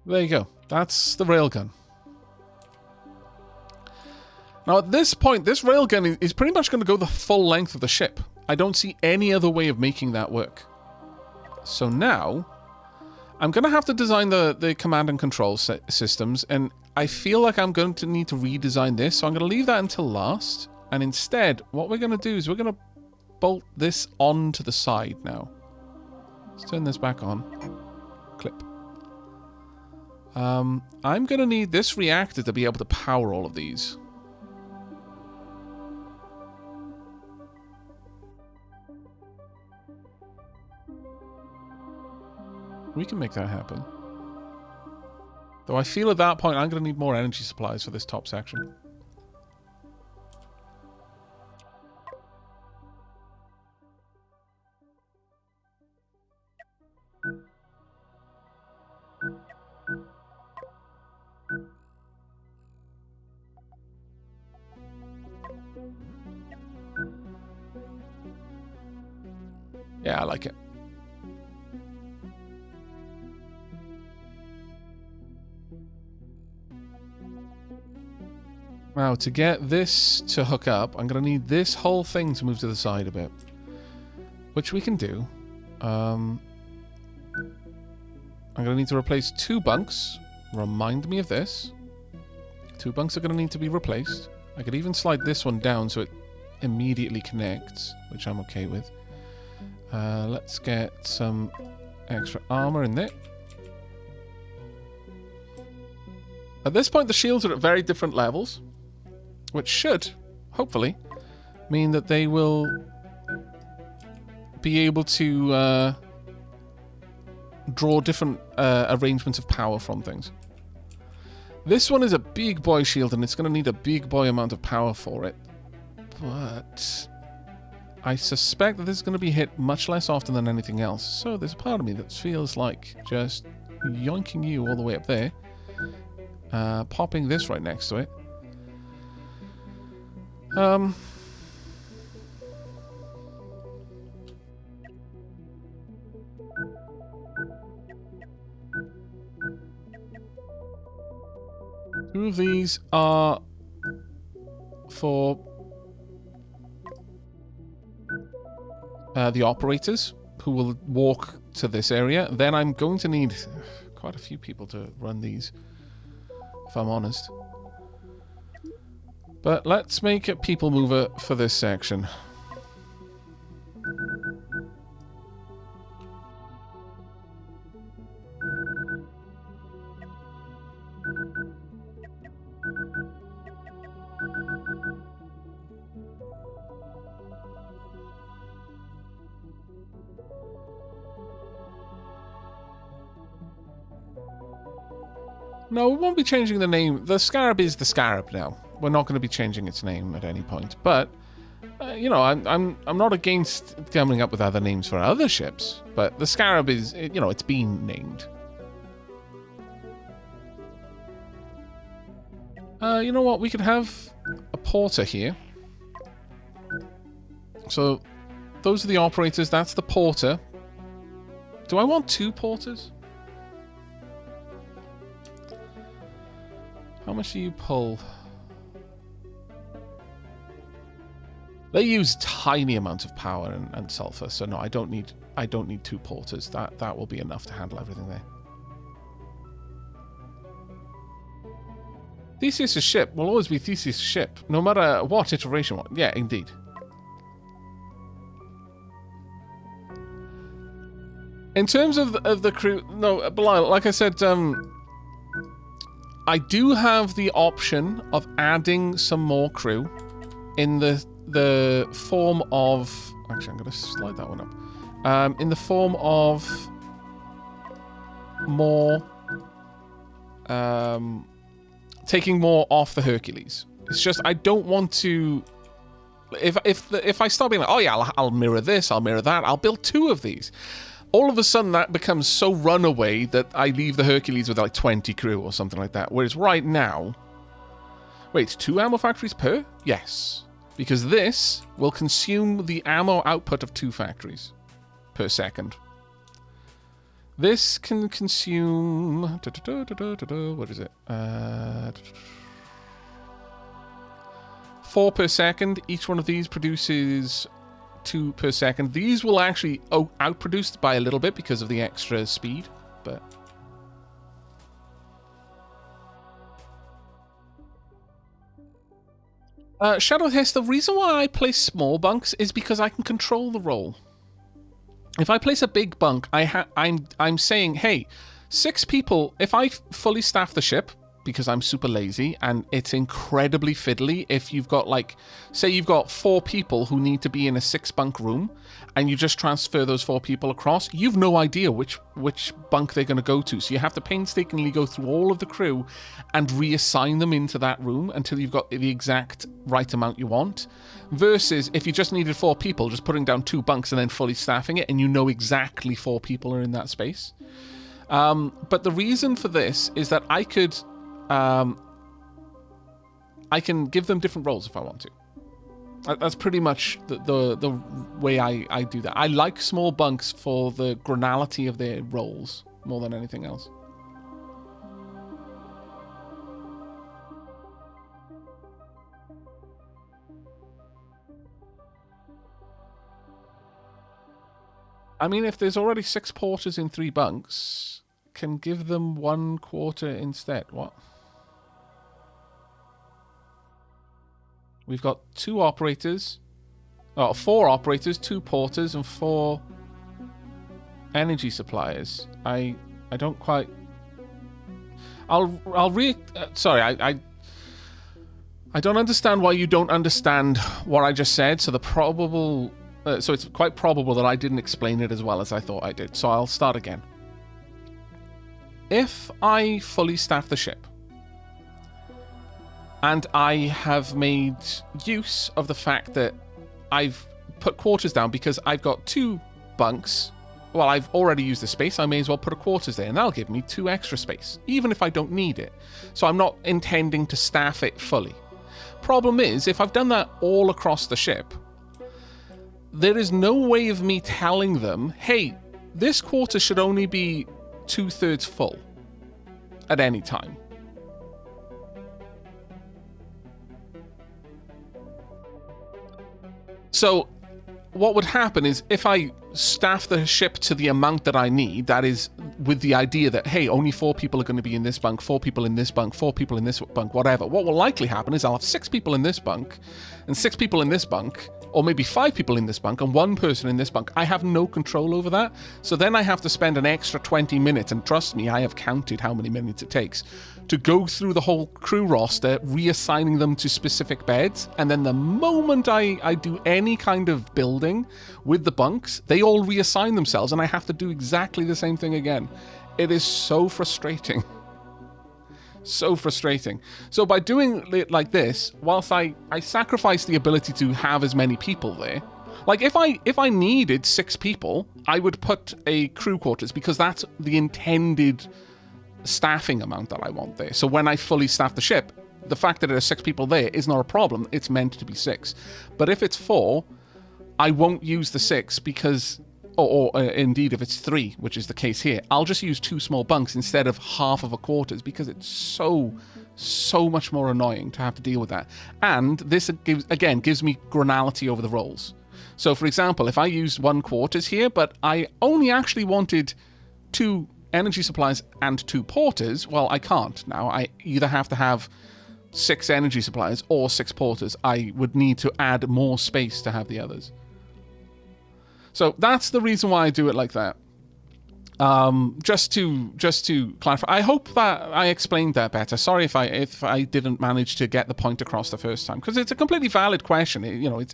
There you go. That's the railgun. Now, at this point, this railgun is pretty much going to go the full length of the ship. I don't see any other way of making that work. So now, I'm going to have to design the command and control systems, and I feel like I'm going to need to redesign this, so I'm going to leave that until last. And instead, what we're going to do is we're going to bolt this onto the side now. Let's turn this back on. Clip. I'm going to need this reactor to be able to power all of these. We can make that happen. Though I feel at that point I'm going to need more energy supplies for this top section. Yeah, I like it. Now, to get this to hook up, I'm going to need this whole thing to move to the side a bit. Which we can do. I'm going to need to replace 2 bunks. Remind me of this. 2 bunks are going to need to be replaced. I could even slide this one down so it immediately connects, which I'm okay with. Let's get some extra armor in there. At this point, the shields are at very different levels, which should, hopefully, mean that they will be able to draw different arrangements of power from things. This one is a big boy shield, and it's going to need a big boy amount of power for it. But I suspect that this is going to be hit much less often than anything else. So there's a part of me that feels like just yoinking you all the way up there. Popping this right next to it. Two of these are for the operators who will walk to this area. Then I'm going to need quite a few people to run these, if I'm honest. But let's make a people mover for this section. No, we won't be changing the name. The Scarab is the Scarab now. We're not going to be changing its name at any point. But, you know, I'm not against coming up with other names for other ships. But the Scarab is, you know, it's been named. You know what? We could have a porter here. So, those are the operators. That's the porter. Do I want 2 porters? How much do you pull? They use tiny amounts of power and sulfur, so no, I don't need 2 porters. That will be enough to handle everything there. Theseus' ship will always be Theseus' ship, no matter what iteration. Yeah, indeed. In terms of the crew, no, Belial, like I said, I do have the option of adding some more crew in the form of... Actually, I'm going to slide that one up. In the form of more... taking more off the Hercules. It's just, I don't want to... If I start being like, oh yeah, I'll mirror this, I'll mirror that, I'll build 2 of these. All of a sudden, that becomes so runaway that I leave the Hercules with like 20 crew or something like that. Whereas right now... Wait, 2 ammo factories per? Yes. Because this will consume the ammo output of 2 factories per second. This can consume... What is it? 4 per second. Each one of these produces 2 per second. These will actually outproduce by a little bit because of the extra speed, but... Shadow Hiss, the reason why I place small bunks is because I can control the roll. If I place a big bunk, I'm saying, hey, 6 people, if I fully staff the ship, because I'm super lazy, and it's incredibly fiddly if you've got, like, say you've got 4 people who need to be in a 6-bunk room, and you just transfer those 4 people across, you've no idea which bunk they're going to go to, so you have to painstakingly go through all of the crew and reassign them into that room until you've got the exact right amount you want, versus if you just needed 4 people, just putting down 2 bunks and then fully staffing it, and you know exactly 4 people are in that space. But the reason for this is that I can give them different roles if I want to. That's pretty much the way I do that. I like small bunks for the granality of their roles more than anything else. I mean, if there's already 6 porters in 3 bunks, can give them 1 quarter instead. What? We've got 2 operators. Oh, 4 operators, 2 porters, and 4 energy suppliers. I don't quite... Sorry, I don't understand why you don't understand what I just said. So the probable... so it's quite probable that I didn't explain it as well as I thought I did. So I'll start again. If I fully staff the ship, and I have made use of the fact that I've put quarters down because I've got 2 bunks. Well, I've already used the space. I may as well put a quarters there, and that'll give me 2 extra space, even if I don't need it. So I'm not intending to staff it fully. Problem is, if I've done that all across the ship, there is no way of me telling them, hey, this quarter should only be 2/3 full at any time. So what would happen is if I staff the ship to the amount that I need, that is with the idea that, hey, only 4 people are going to be in this bunk, 4 people in this bunk, 4 people in this bunk, whatever. What will likely happen is I'll have 6 people in this bunk and 6 people in this bunk, or maybe 5 people in this bunk and 1 person in this bunk. I have no control over that. So then I have to spend an extra 20 minutes, and trust me, I have counted how many minutes it takes, to go through the whole crew roster, reassigning them to specific beds, and then the moment I do any kind of building with the bunks, they all reassign themselves, and I have to do exactly the same thing again. It is so frustrating. So frustrating. So by doing it like this, whilst I sacrifice the ability to have as many people there, like if I needed 6 people, I would put a crew quarters because that's the intended staffing amount that I want there. So when I fully staff the ship, the fact that there are 6 people there is not a problem. It's meant to be 6. But if it's 4, I won't use the 6 because... Or indeed, if it's 3, which is the case here, I'll just use 2 small bunks instead of half of a quarters because it's so much more annoying to have to deal with that. And this, gives me granality over the rolls. So, for example, if I used 1 quarters here, but I only actually wanted 2 energy supplies and 2 porters, well, I can't now. I either have to have 6 energy supplies or 6 porters. I would need to add more space to have the others. So that's the reason why I do it like that. Just to clarify, I hope that I explained that better. Sorry if I didn't manage to get the point across the first time, because it's a completely valid question.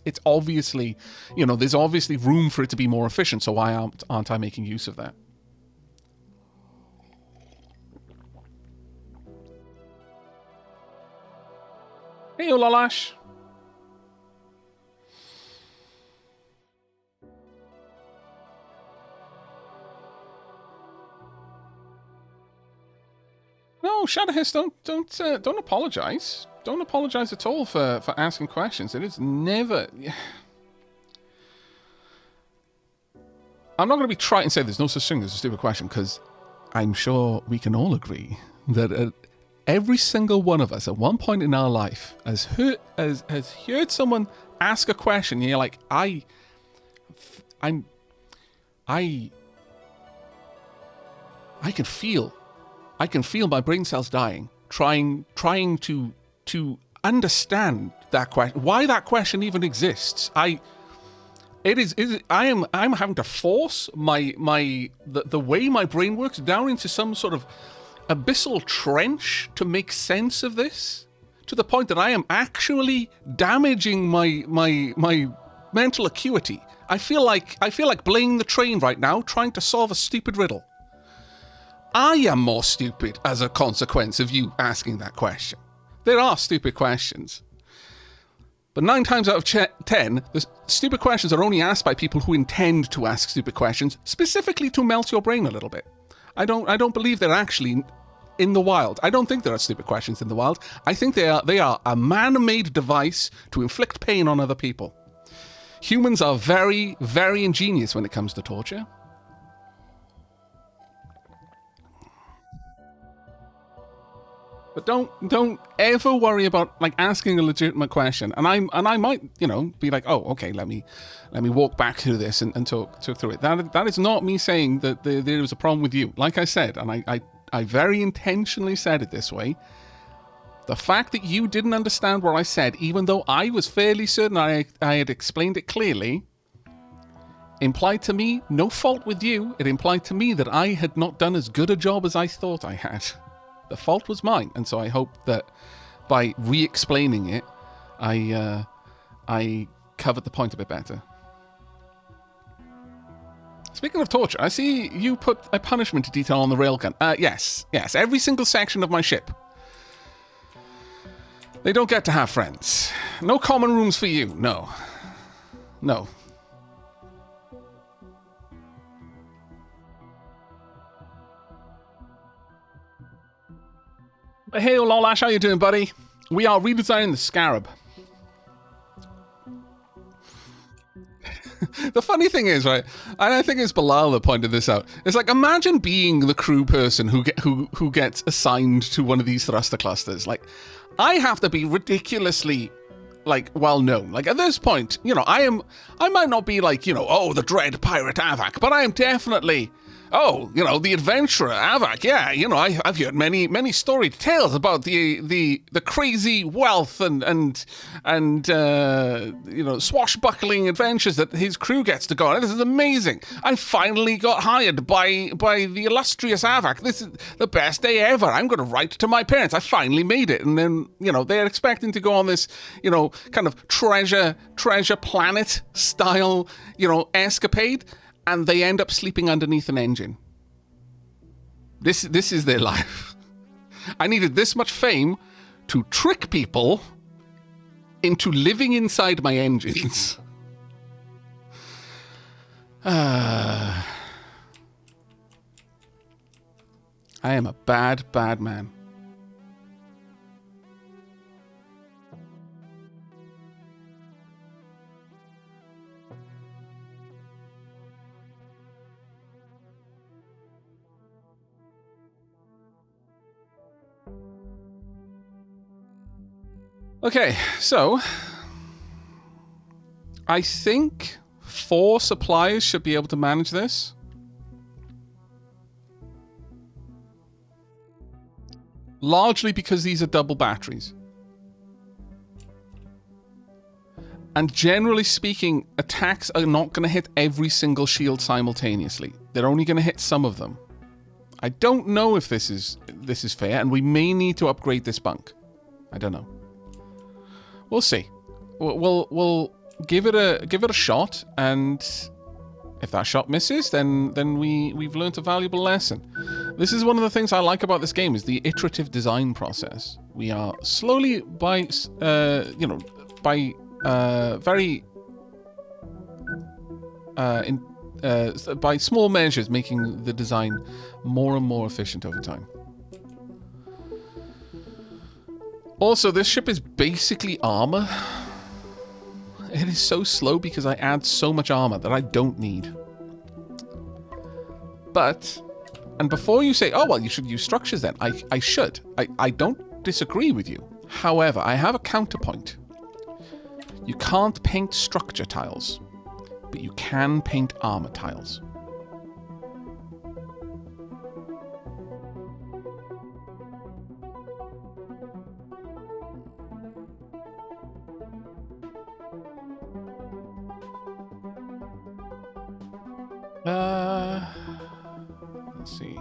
It's obviously, there's obviously room for it to be more efficient. So why aren't I making use of that? Hey, Olalash. No, Shadowhiss, don't apologize. Don't apologize at all for asking questions. It is never... I'm not going to be trying to say there's no such thing as a stupid question, because I'm sure we can all agree that every single one of us at one point in our life has heard someone ask a question, and you're like, I can feel my brain cells dying, trying to understand that question, why that question even exists. I'm having to force the way my brain works down into some sort of abyssal trench to make sense of this, to the point that I am actually damaging my mental acuity. I feel like blaming the train right now, trying to solve a stupid riddle. I am more stupid as a consequence of you asking that question. There are stupid questions. But 9 times out of 10, the stupid questions are only asked by people who intend to ask stupid questions, specifically to melt your brain a little bit. I don't believe they're actually in the wild. I don't think there are stupid questions in the wild. I think they are a man-made device to inflict pain on other people. Humans are very, very ingenious when it comes to torture. But don't ever worry about like asking a legitimate question. And I might, be like, oh, okay, let me walk back through this and talk through it. That is not me saying that there is a problem with you. Like I said, and I very intentionally said it this way. The fact that you didn't understand what I said, even though I was fairly certain I had explained it clearly, implied to me no fault with you. It implied to me that I had not done as good a job as I thought I had. The fault was mine, and so I hope that by re-explaining it, I covered the point a bit better. Speaking of torture, I see you put a punishment detail on the railgun. Yes, every single section of my ship. They don't get to have friends. No common rooms for you, no. Hey, Lolash, how you doing, buddy? We are redesigning the Scarab. The funny thing is, right, and I think it's Bilal that pointed this out, it's like, imagine being the crew person who gets assigned to one of these thruster clusters. Like, I have to be ridiculously, like, well known. Like, at this point, I might not be like, oh, the dread pirate Aavak, but I am definitely... Oh, the adventurer, Aavak, yeah, I've heard many storied tales about the crazy wealth and swashbuckling adventures that his crew gets to go on. This is amazing. I finally got hired by the illustrious Aavak. This is the best day ever. I'm going to write to my parents. I finally made it. And then, they're expecting to go on this, kind of treasure planet style, escapade. And they end up sleeping underneath an engine. This is their life. I needed this much fame to trick people into living inside my engines. I am a bad man. Okay, so I think 4 suppliers should be able to manage this. Largely because these are double batteries. And generally speaking, attacks are not going to hit every single shield simultaneously. They're only going to hit some of them. I don't know if this is fair, and we may need to upgrade this bunk. I don't know. We'll see. We'll give it a shot, and if that shot misses, then we've learned a valuable lesson. This is one of the things I like about this game, is the iterative design process. We are slowly by small measures making the design more and more efficient over time. Also, this ship is basically armor. It is so slow because I add so much armor that I don't need. But, and before you say, oh, well, you should use structures then, I should. I don't disagree with you. However, I have a counterpoint. You can't paint structure tiles, but you can paint armor tiles. Let's see.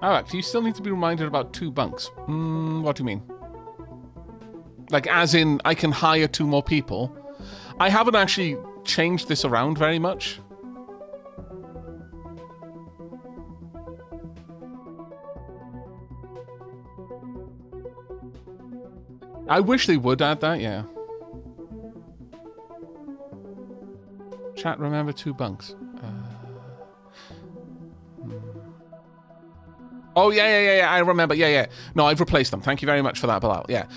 Aavak, do you still need to be reminded about 2 bunks? What do you mean? Like, as in, I can hire 2 more people? I haven't actually changed this around very much. I wish they would add that, yeah. Chat, remember 2 bunks. Oh, yeah, I remember. Yeah. No, I've replaced them. Thank you very much for that, Bilal. Yeah.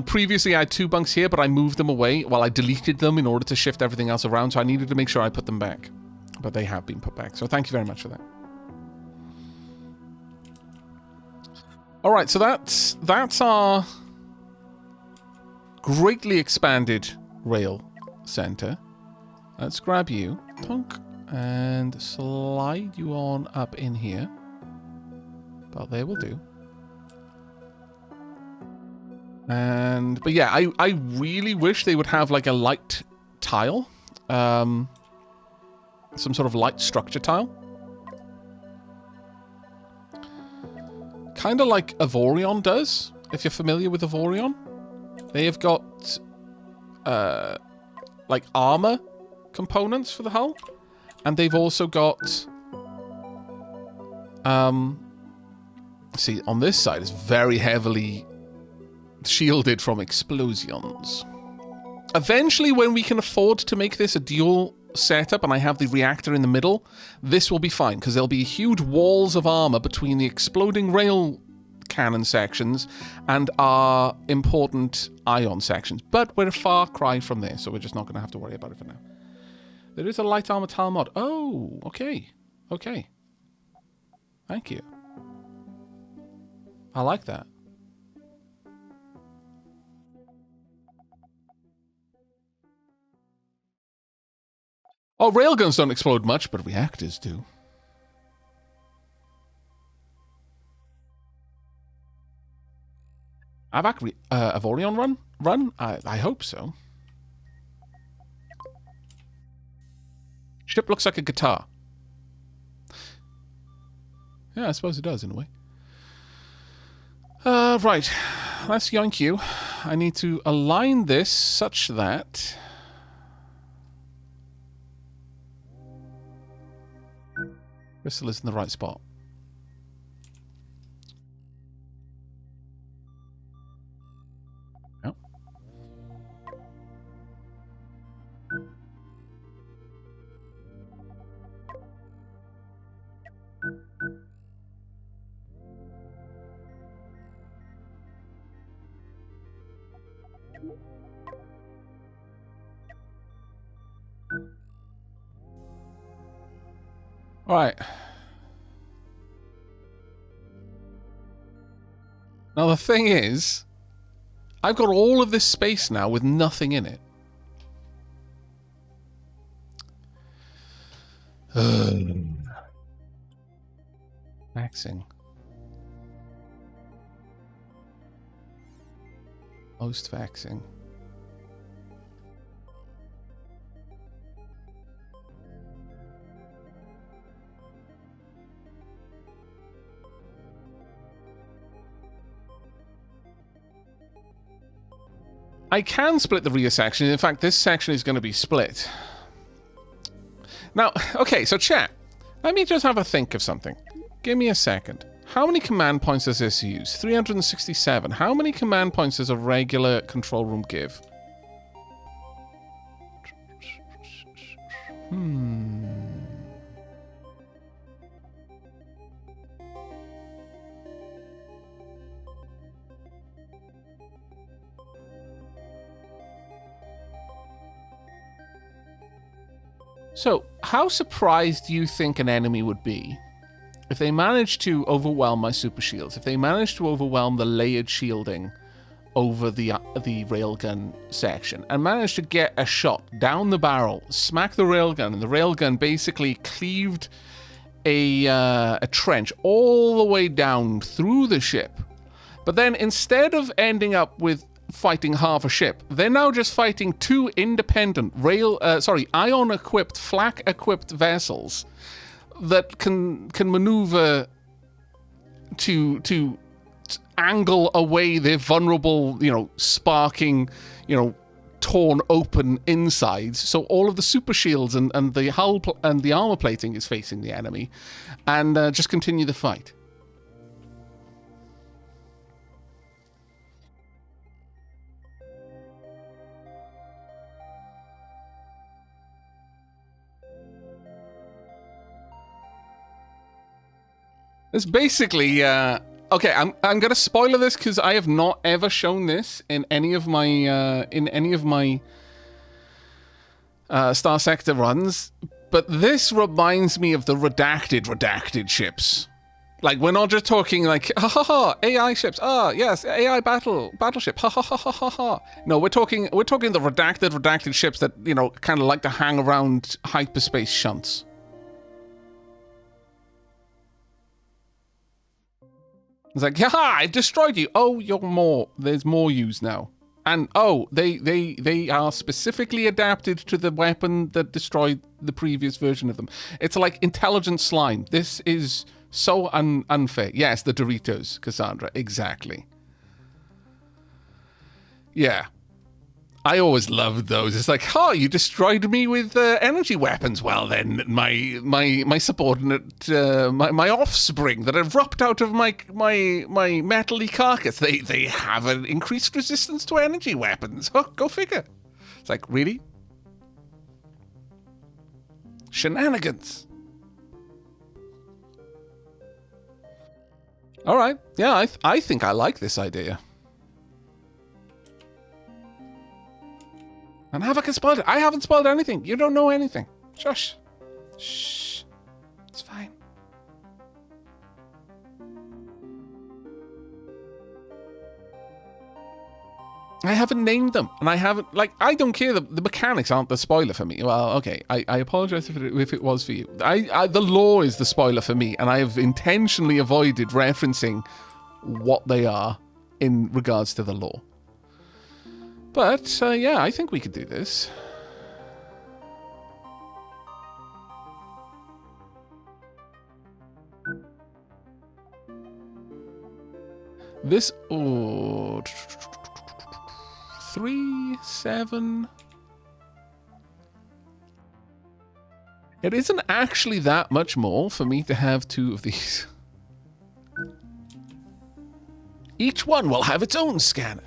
Previously, I had 2 bunks here, but I moved them away. Well, I deleted them in order to shift everything else around, so I needed to make sure I put them back. But they have been put back, so thank you very much for that. All right, so that's our greatly expanded rail center. Let's grab you, Tunk, and slide you on up in here. About there will do. But yeah, I really wish they would have like a light tile. Some sort of light structure tile. Kind of like Avorion does, if you're familiar with Avorion. They have got like armor components for the hull, and they've also got see, on this side is very heavily shielded from explosions. Eventually, when we can afford to make this a dual setup and I have the reactor in the middle, this will be fine, because there'll be huge walls of armor between the exploding rail cannon sections and our important ion sections. But we're a far cry from there, so we're just not going to have to worry about it for now. There is a light armor tile mod. Oh, okay. Okay. Thank you. I like that. Oh, railguns don't explode much, but reactors do. Aavak, Avorion run? I hope so. Ship looks like a guitar. Yeah, I suppose it does in a way. Right. Let's yoink you. I need to align this such that Crystal is in the right spot. Yep. All right. Now the thing is, I've got all of this space now with nothing in it. Maxing. Most faxing. I can split the rear section. In fact, this section is going to be split. Now, okay, so chat. Let me just have a think of something. Give me a second. How many command points does this use? 367. How many command points does a regular control room give? So, how surprised do you think an enemy would be if they managed to overwhelm my super shields? If they managed to overwhelm the layered shielding over the railgun section and managed to get a shot down the barrel, smack the railgun, and the railgun basically cleaved a trench all the way down through the ship. But then instead of ending up with fighting half a ship, they're now just fighting two independent ion-equipped, flak-equipped vessels that can maneuver to angle away their vulnerable, sparking, torn open insides. So all of the super shields and the hull and the armor plating is facing the enemy, and just continue the fight. It's basically okay. I'm gonna spoiler this because I have not ever shown this in any of my Star Sector runs, but this reminds me of the redacted ships. Like, we're not just talking like AI ships. Yes, AI battleship. No, we're talking the redacted ships that kind of like to hang around hyperspace shunts. It's like, I've destroyed you. Oh, there's more yous now. And they are specifically adapted to the weapon that destroyed the previous version of them. It's like intelligent slime. This is so unfair. Yes, the Doritos, Cassandra, exactly. Yeah. I always loved those. It's like, you destroyed me with energy weapons. Well, then my subordinate, my offspring that erupt out of my metal-y carcass, they have an increased resistance to energy weapons. Oh, go figure. It's like, really? Shenanigans. All right. Yeah, I think I like this idea. And Aavak has spoiled it. I haven't spoiled anything. You don't know anything. Shush. Shh. It's fine. I haven't named them. And I haven't, I don't care. The mechanics aren't the spoiler for me. Well, okay. I apologize if it was for you. The lore is the spoiler for me. And I have intentionally avoided referencing what they are in regards to the lore. But, yeah, I think we could do this. This, 3, 7. It isn't actually that much more for me to have 2 of these. Each one will have its own scanner.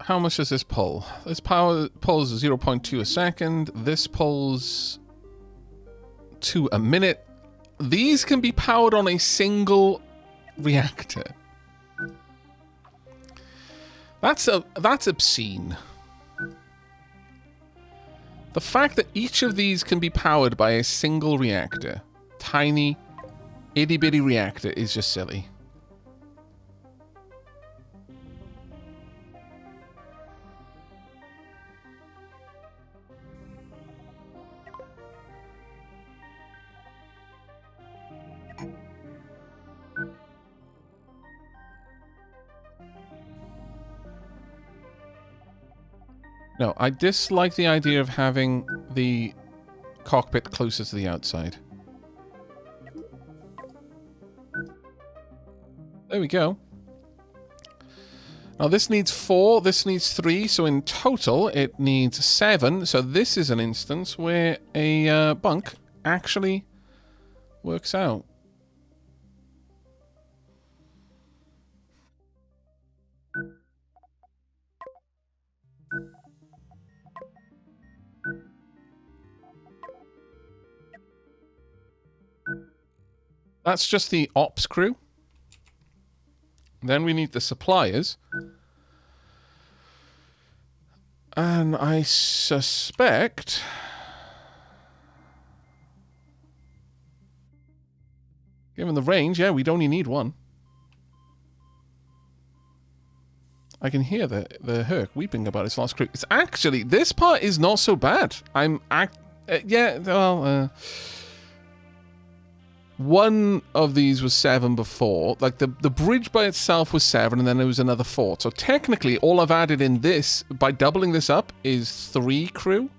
How much does this pull? This pulls 0.2 a second. This pulls 2 a minute. These can be powered on a single reactor. That's obscene. The fact that each of these can be powered by a single reactor, tiny, itty-bitty reactor, is just silly. No, I dislike the idea of having the cockpit closer to the outside. There we go. Now this needs 4, this needs 3, so in total it needs 7. So this is an instance where a bunk actually works out. That's just the ops crew. Then we need the suppliers. And I suspect... given the range, yeah, we'd only need one. I can hear the Herc weeping about his lost crew. It's actually... this part is not so bad. Yeah, well... one of these was 7 before. Like, the bridge by itself was 7, and then there was another 4. So technically, all I've added in this, by doubling this up, is 3 crew.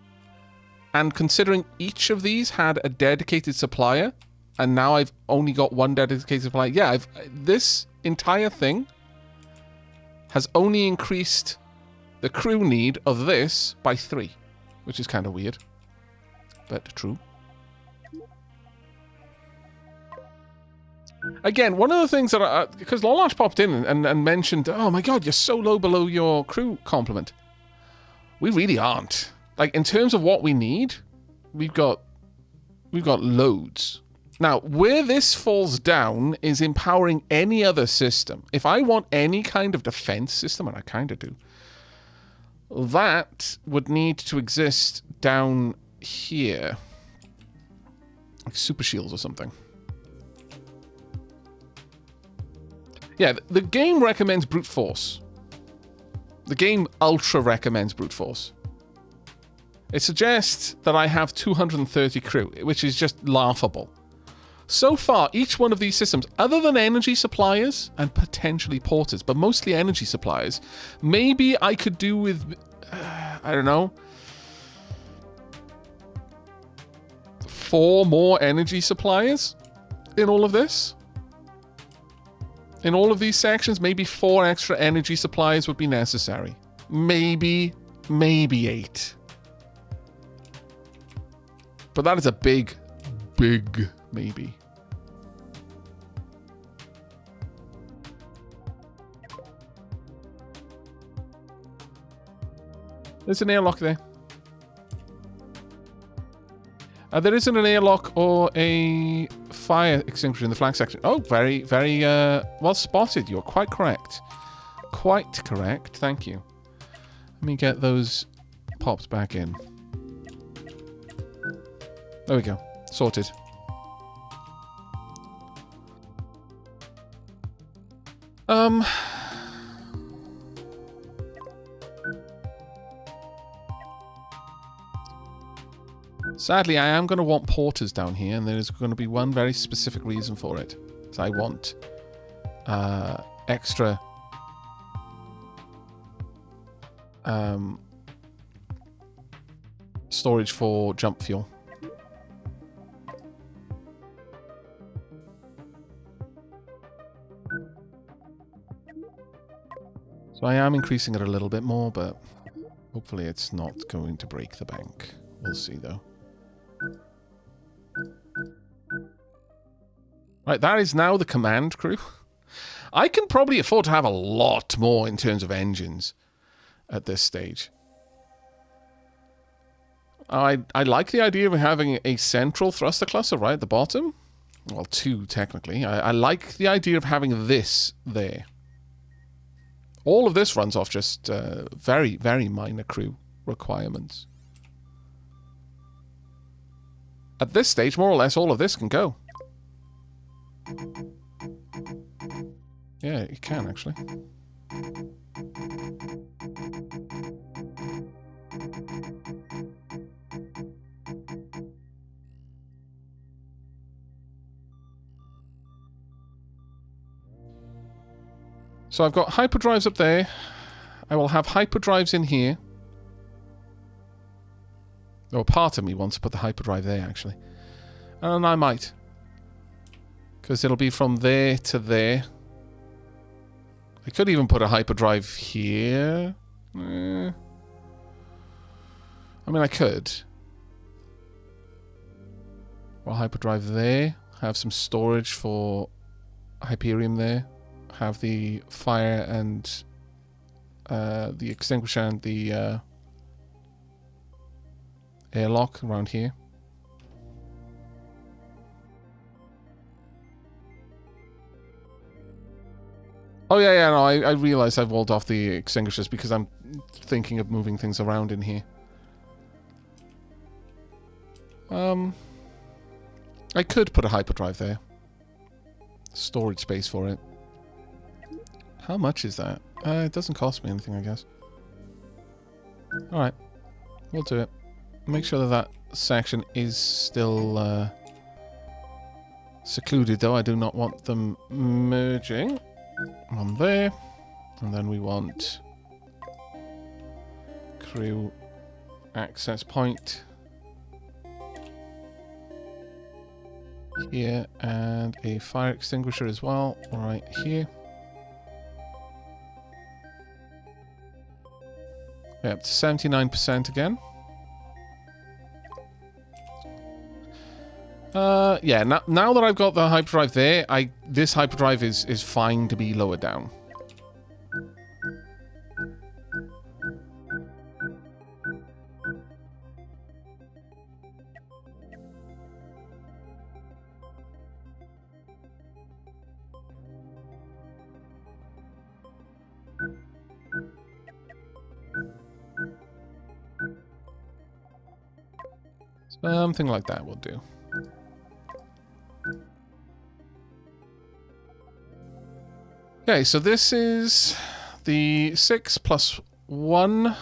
And considering each of these had a dedicated supplier, and now I've only got 1 dedicated supplier, yeah, this entire thing has only increased the crew need of this by 3, which is kind of weird, but true. Again, one of the things that because Lolash popped in and mentioned, oh my god, you're so low below your crew complement. We really aren't. Like, in terms of what we need, we've got loads. Now, where this falls down is empowering any other system. If I want any kind of defense system, and I kind of do, that would need to exist down here. Like super shields or something. Yeah, the game recommends brute force. The game ultra recommends brute force. It suggests that I have 230 crew, which is just laughable. So far, each one of these systems, other than energy suppliers and potentially porters, but mostly energy suppliers, maybe I could do with, I don't know, 4 more energy suppliers in all of this. In all of these sections, maybe 4 extra energy supplies would be necessary. Maybe 8. But that is a big maybe. There's an airlock there. There isn't an airlock or a fire extinguisher in the flag section. Oh, very well spotted. You're quite correct. Quite correct. Thank you. Let me get those popped back in. There we go. Sorted. Sadly, I am going to want porters down here, and there's going to be one very specific reason for it. So I want extra storage for jump fuel. So I am increasing it a little bit more, but hopefully it's not going to break the bank. We'll see, though. Right, that is now the command crew. I can probably afford to have a lot more in terms of engines at this stage. I like the idea of having a central thruster cluster right at the bottom. Well, 2, technically. I like the idea of having this there. All of this runs off just very minor crew requirements. At this stage, more or less, all of this can go. Yeah, it can, actually. So I've got hyperdrives up there. I will have hyperdrives in here. Oh, part of me wants to put the hyperdrive there, actually. And I might. Because it'll be from there to there. I could even put a hyperdrive here. I mean, I could. Or hyperdrive there. Have some storage for Hyperium there. Have the fire and the extinguisher and the airlock around here. Oh, yeah, no, I realised I've walled off the extinguishers because I'm thinking of moving things around in here. I could put a hyperdrive there. Storage space for it. How much is that? It doesn't cost me anything, I guess. Alright. We'll do it. Make sure that that section is still secluded, though. I do not want them merging. On there. And then we want crew access point here, and a fire extinguisher as well, right here. Yeah, up to 79% again. Yeah, now that I've got the hyperdrive there, this hyperdrive is fine to be lowered down. Something like that will do. Okay, so this is the 6 plus 1,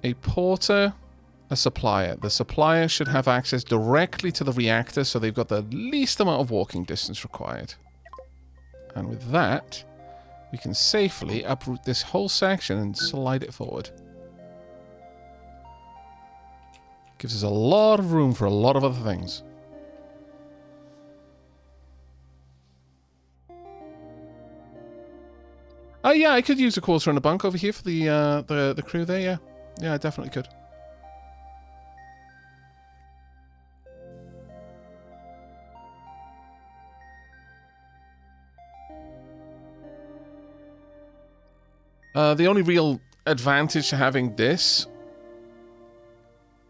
a porter, a supplier. The supplier should have access directly to the reactor, so they've got the least amount of walking distance required. And with that, we can safely uproot this whole section and slide it forward. Gives us a lot of room for a lot of other things. Yeah, I could use a quarter and a bunk over here for the crew there, yeah. Yeah, I definitely could. The only real advantage to having this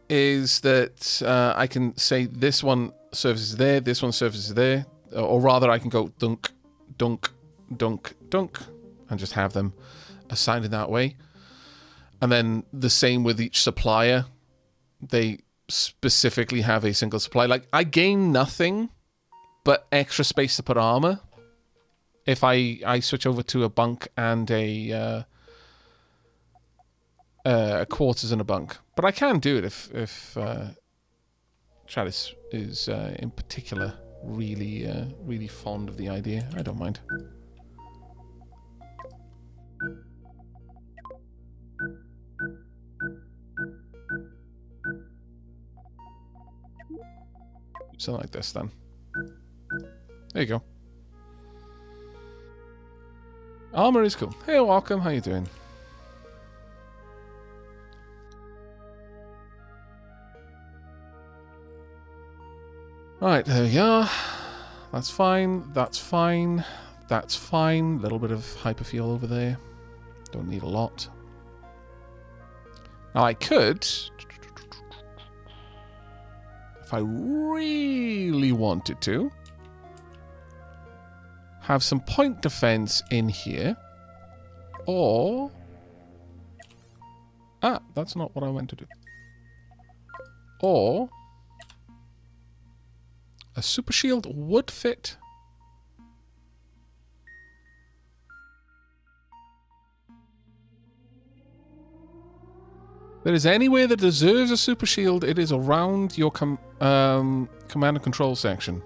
is that I can say this one services there, this one services there, or rather I can go dunk, dunk, dunk, dunk, and just have them assigned in that way. And then the same with each supplier. They specifically have a single supply. Like, I gain nothing but extra space to put armor if I switch over to a bunk and a quarters and a bunk. But I can do it if Chad is in particular really fond of the idea. I don't mind. Something like this then. There you go. Armor is cool. Hey, welcome. How you doing? Right, there we are. That's fine. That's fine. That's fine. A little bit of hyperfuel over there. Don't need a lot. Now I could, if I really wanted to, have some point defense in here, or... Ah, that's not what I went to do. Or... a super shield would fit. There is anywhere that deserves a super shield, it is around your command and control section.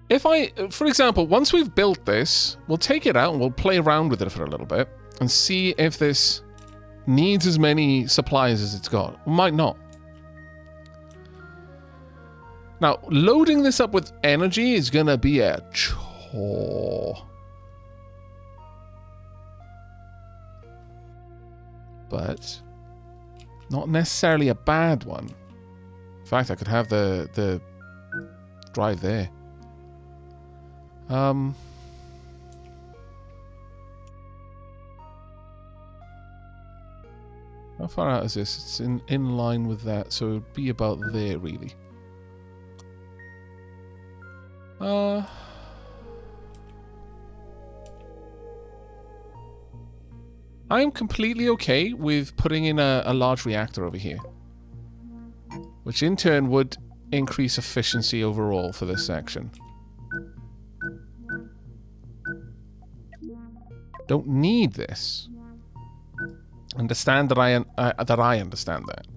If for example, once we've built this, we'll take it out and we'll play around with it for a little bit and see if this needs as many supplies as it's got. It might not. Now, loading this up with energy is going to be a chore. But not necessarily a bad one. In fact, I could have the drive there. How far out is this? It's in line with that, so it would be about there, really. I am completely okay with putting in a large reactor over here, which in turn would increase efficiency overall for this section. Don't need this. Understand that I understand that.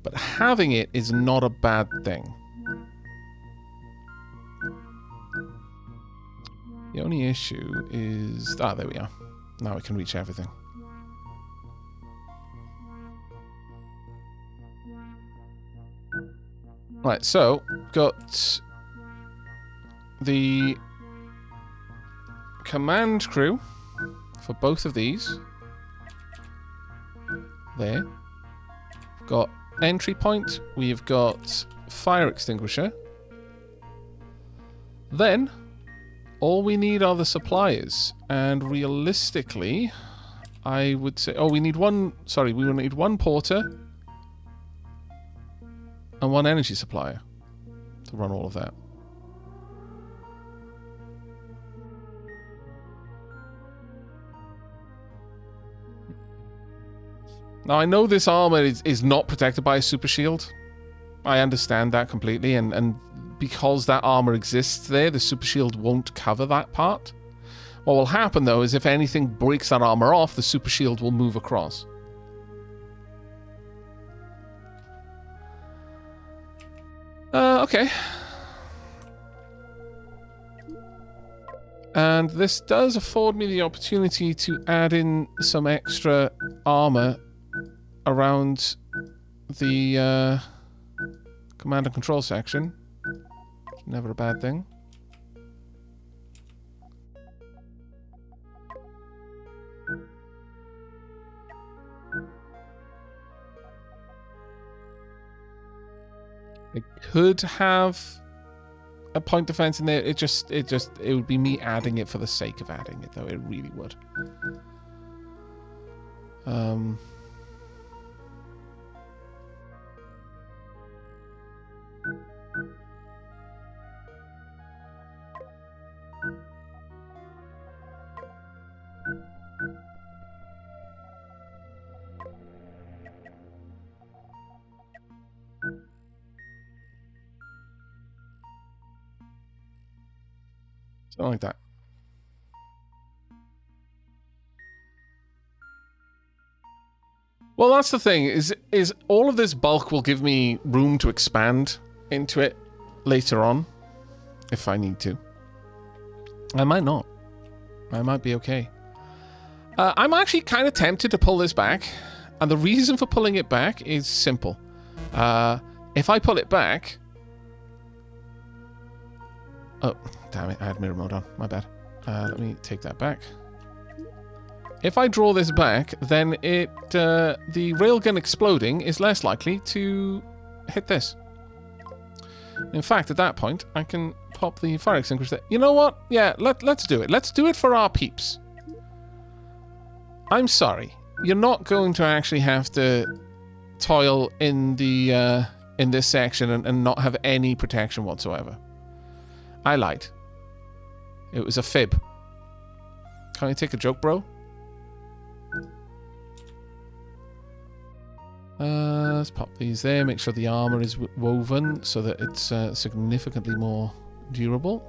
But having it is not a bad thing. The only issue is... Ah, there we are. Now we can reach everything. Right, so, got the command crew for both of these. There. Got entry point. We've got fire extinguisher. Then, all we need are the suppliers. And realistically, I would say... Oh, we need one... Sorry, we will need one porter and one energy supplier to run all of that. Now, I know this armor is not protected by a super shield. I understand that completely, and because that armor exists there, the super shield won't cover that part. What will happen, though, is if anything breaks that armor off, the super shield will move across. Okay. And this does afford me the opportunity to add in some extra armor around the command and control section. Never a bad thing. It could have a point defense in there. It would be me adding it for the sake of adding it, though. It really would. Something like that. Well, that's the thing, is all of this bulk will give me room to expand into it later on, if I need to. I might not. I might be okay. I'm actually kind of tempted to pull this back, and the reason for pulling it back is simple. If I pull it back... Oh, damn it, I had mirror mode on. My bad. Let me take that back. If I draw this back, then the railgun exploding is less likely to hit this. In fact, at that point, I can pop the fire extinguisher. You know what? Yeah, let's do it. Let's do it for our peeps. I'm sorry. You're not going to actually have to toil in the in this section and not have any protection whatsoever. I lied. It was a fib. Can I take a joke, bro? Let's pop these there. Make sure the armor is woven so that it's significantly more durable.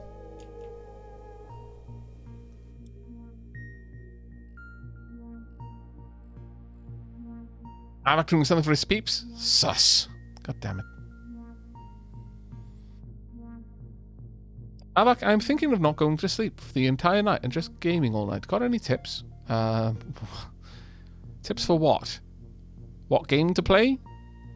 Aavak doing something for his peeps? Sus. God damn it. Aavak, I'm thinking of not going to sleep for the entire night and just gaming all night. Got any tips? Tips for what? What game to play?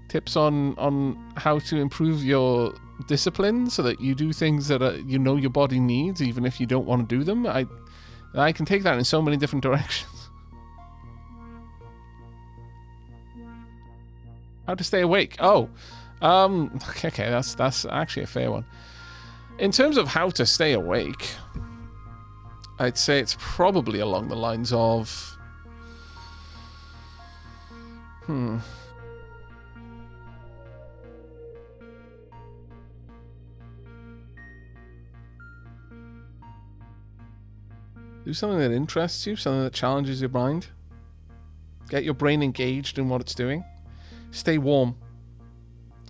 Tips on how to improve your discipline so that you do things that you know your body needs, even if you don't want to do them. I can take that in so many different directions. How to stay awake? Oh, okay, that's actually a fair one. In terms of how to stay awake, I'd say it's probably along the lines of Hmm. Do something that interests you, something that challenges your mind. Get your brain engaged in what it's doing. Stay warm.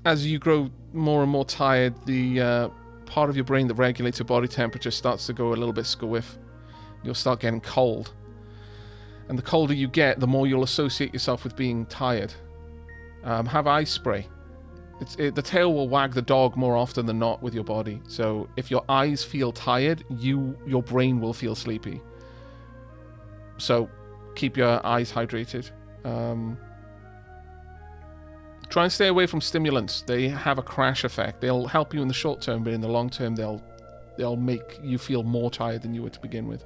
As you grow more and more tired, the part of your brain that regulates your body temperature starts to go a little bit squiff. You'll start getting cold. And the colder you get, the more you'll associate yourself with being tired. Have ice spray. The tail will wag the dog more often than not with your body. So if your eyes feel tired, your brain will feel sleepy. So keep your eyes hydrated. Try and stay away from stimulants. They have a crash effect. They'll help you in the short term, but in the long term, they'll make you feel more tired than you were to begin with.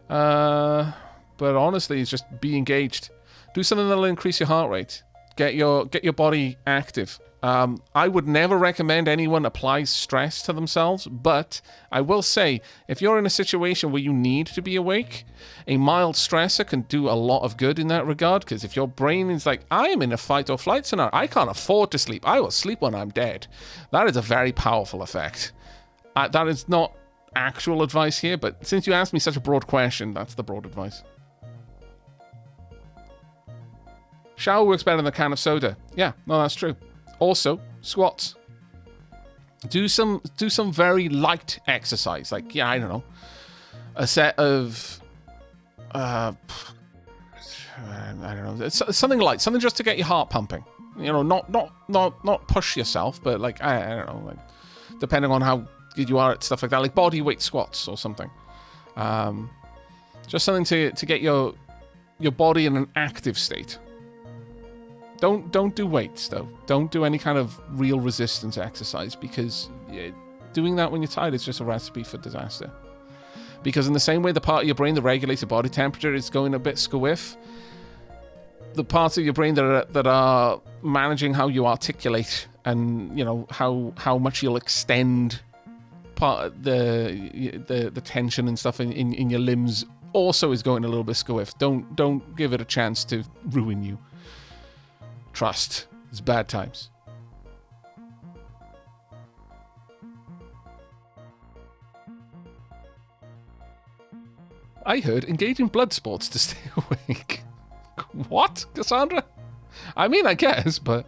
But honestly, it's just be engaged. Do something that'll increase your heart rate. Get your body active. I would never recommend anyone apply stress to themselves, but I will say, if you're in a situation where you need to be awake, a mild stressor can do a lot of good in that regard, because if your brain is like, I am in a fight or flight scenario, I can't afford to sleep, I will sleep when I'm dead. That is a very powerful effect. That is not actual advice here, but since you asked me such a broad question, that's the broad advice. Shower works better than a can of soda. Yeah, no, that's true. Also, squats. Do some very light exercise. Like, yeah, I don't know. A set of... I don't know. It's something light. Something just to get your heart pumping. You know, not push yourself, but like, I don't know. Like, depending on how good you are at stuff like that. Like body weight squats or something. Just something to get your body in an active state. Don't do weights, though. Don't do any kind of real resistance exercise, because doing that when you're tired is just a recipe for disaster. Because in the same way the part of your brain that regulates your body temperature is going a bit squiff, the parts of your brain that are managing how you articulate and, you know, how much you'll extend the tension and stuff in your limbs also is going a little bit squiff. Don't give it a chance to ruin you. Trust. It's bad times. I heard engage in blood sports to stay awake. What, Cassandra? I mean, I guess, but...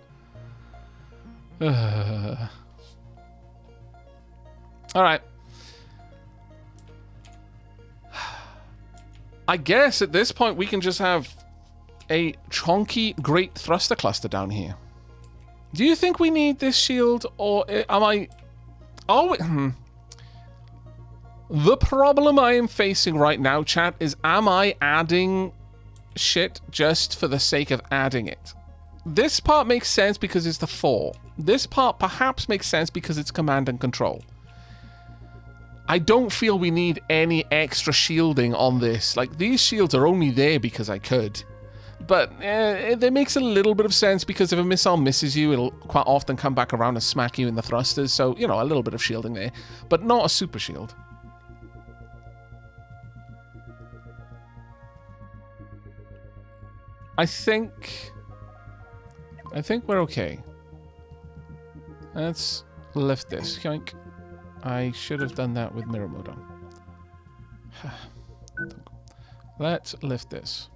Alright. I guess at this point we can just have a chonky great thruster cluster down here. Do you think we need this shield, or am I... The problem I am facing right now, chat, is am I adding shit just for the sake of adding it? This part makes sense because it's the 4. This part perhaps makes sense because it's command and control. I don't feel we need any extra shielding on this. Like, these shields are only there because I could. But it makes a little bit of sense because if a missile misses you, it'll quite often come back around and smack you in the thrusters. So, you know, a little bit of shielding there. But not a super shield. I think we're okay. Let's lift this. Yoink. I should have done that with mirror mode on. Let's lift this.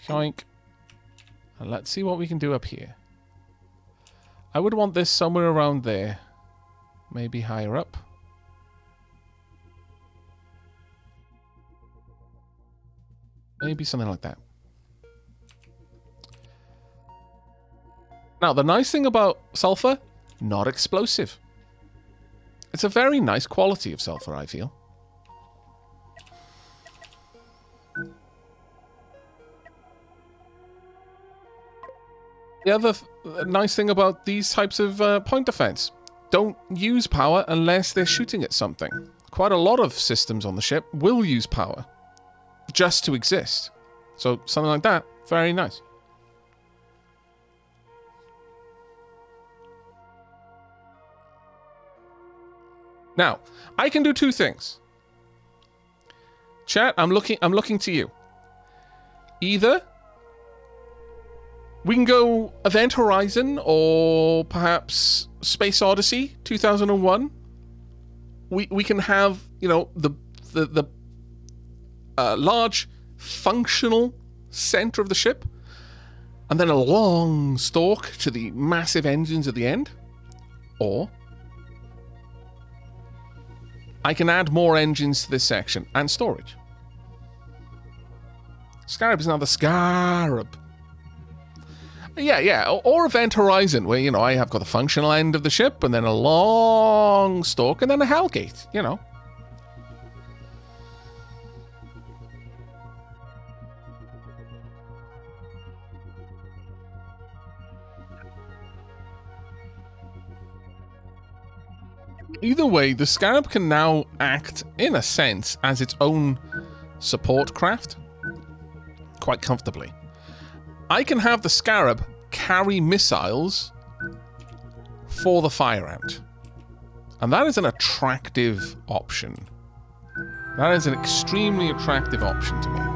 Yoink. And let's see what we can do up here. I would want this somewhere around there. Maybe higher up. Maybe something like that. Now, the nice thing about sulfur, not explosive. It's a very nice quality of sulfur, I feel. The other nice thing about these types of point defense, don't use power unless they're shooting at something. Quite a lot of systems on the ship will use power just to exist. So something like that, very nice. Now, I can do 2 things. Chat, I'm looking to you. Either We can go Event Horizon or perhaps Space Odyssey 2001. We can have, you know, the large functional center of the ship, and then a long stalk to the massive engines at the end. Or I can add more engines to this section and storage. Scarab is now the Scarab. Yeah. Or Event Horizon, where, you know, I have got the functional end of the ship, and then a long stalk, and then a Hellgate, you know. Either way, the Scarab can now act, in a sense, as its own support craft quite comfortably. I can have the Scarab carry missiles for the fire ant. And that is an attractive option. That is an extremely attractive option to me.